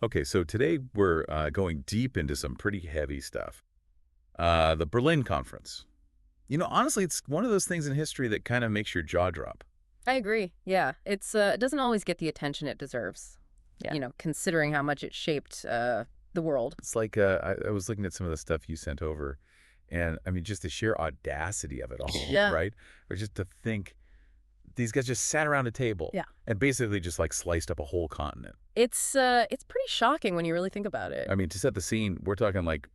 Okay, so today we're going deep into some pretty heavy stuff. The Berlin Conference. Honestly, it's one of those things in history that kind of makes your jaw drop. I agree. Yeah, it doesn't always get the attention it deserves. Yeah. Considering how much it shaped the world. It's like I was looking at some of the stuff you sent over, and I mean, just the sheer audacity of it all, Yeah. right? Or just to think these guys just sat around a table Yeah. and basically just like sliced up a whole continent. It's pretty shocking when you really think about it. I mean, to set the scene, we're talking like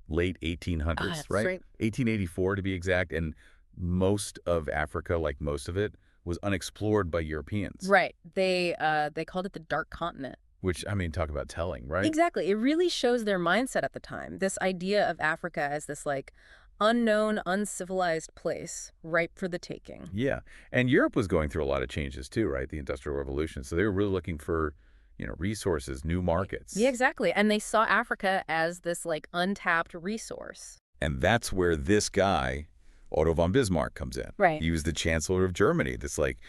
late Ah, 1800s, that's right? right. 1884 to be exact, and most of Africa, like most of it, was unexplored by Europeans. Right. They called it the Dark Continent. Which, I mean, talk about telling, right? Exactly. It really shows their mindset at the time. This idea of Africa as this like unknown, uncivilized place ripe for the taking. Yeah. And Europe was going through a lot of changes too, right? The Industrial Revolution. So they were really looking for, resources, new Yeah, markets. exactly. And they saw Africa as this like untapped resource. And that's where this guy, Otto von Bismarck, comes in. Right. He was the Chancellor of Germany, this like,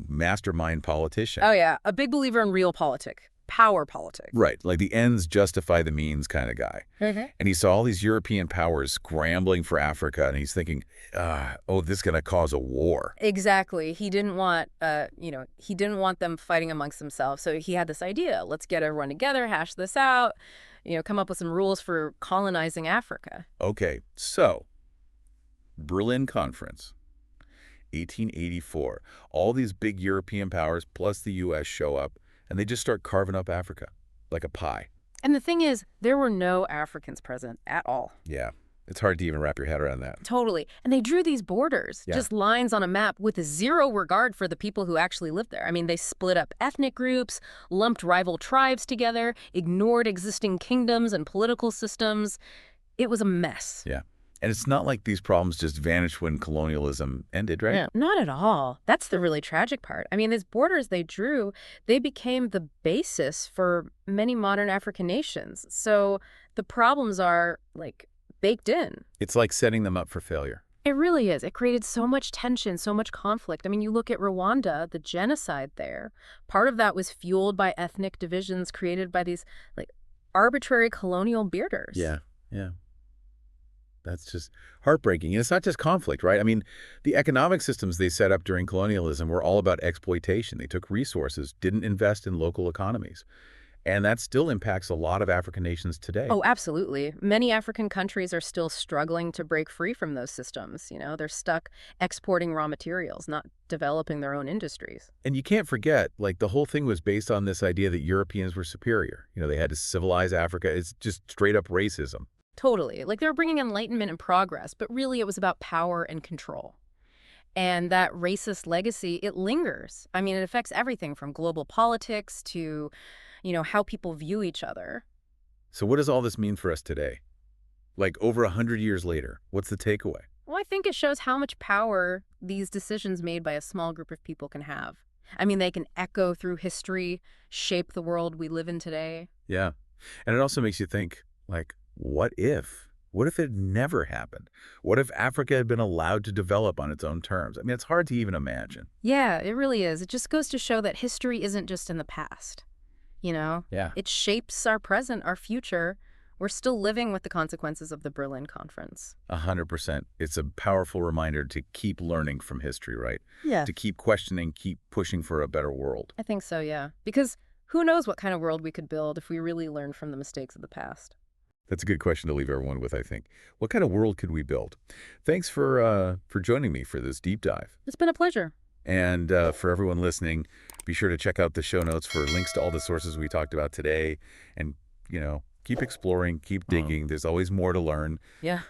mastermind politician. Oh yeah, a big believer in real politic, power politic. Right, like the ends justify the means kind of guy. Mhm. And he saw all these European powers scrambling for Africa, and he's thinking, oh, this is going to cause a war. Exactly. He didn't want them fighting amongst themselves. So he had this idea, let's get everyone together, hash this out, come up with some rules for colonizing Africa. Okay, so Berlin Conference, 1884. All these big European powers plus the U.S. show up, and they just start carving up Africa like a pie. And the thing is, there were no Africans present at all. Yeah, it's hard to even wrap your head around that. Totally. And they drew these borders, Yeah. just lines on a map with zero regard for the people who actually lived there. I mean, they split up ethnic groups, lumped rival tribes together, ignored existing kingdoms and political systems. It was a mess. Yeah. And it's not like these problems just vanished when colonialism ended, right? Yeah, not at all. That's the really tragic part. I mean, these borders they drew, they became the basis for many modern African nations. So the problems are, like, baked in. It's like setting them up for failure. It really is. It created so much tension, so much conflict. I mean, you look at Rwanda, the genocide there. Part of that was fueled by ethnic divisions created by these, like, arbitrary colonial bearders. Yeah, yeah. That's just heartbreaking. And it's not just conflict, right? I mean, the economic systems they set up during colonialism were all about exploitation. They took resources, didn't invest in local economies. And that still impacts a lot of African nations today. Oh, absolutely. Many African countries are still struggling to break free from those systems. They're stuck exporting raw materials, not developing their own industries. And you can't forget, like, the whole thing was based on this idea that Europeans were superior. They had to civilize Africa. It's just straight up racism. Totally. Like they were bringing enlightenment and progress, but really it was about power and control. And that racist legacy, it lingers. I mean, it affects everything from global politics to, how people view each other. So what does all this mean for us today? Like over 100 years later, what's the takeaway? Well, I think it shows how much power these decisions made by a small group of people can have. I mean, they can echo through history, shape the world we live in today. Yeah. And it also makes you think, like, what if? What if it never happened? What if Africa had been allowed to develop on its own terms? I mean, it's hard to even imagine. Yeah, it really is. It just goes to show that history isn't just in the past. Yeah. It shapes our present, our future. We're still living with the consequences of the Berlin Conference. 100%. It's a powerful reminder to keep learning from history, right? Yeah. To keep questioning, keep pushing for a better world. I think so, yeah. Because who knows what kind of world we could build if we really learn from the mistakes of the past. That's a good question to leave everyone with, I think. What kind of world could we build? Thanks for joining me for this deep dive. It's been a pleasure. And for everyone listening, be sure to check out the show notes for links to all the sources we talked about today. And, keep exploring, keep digging. There's always more to learn. Yeah.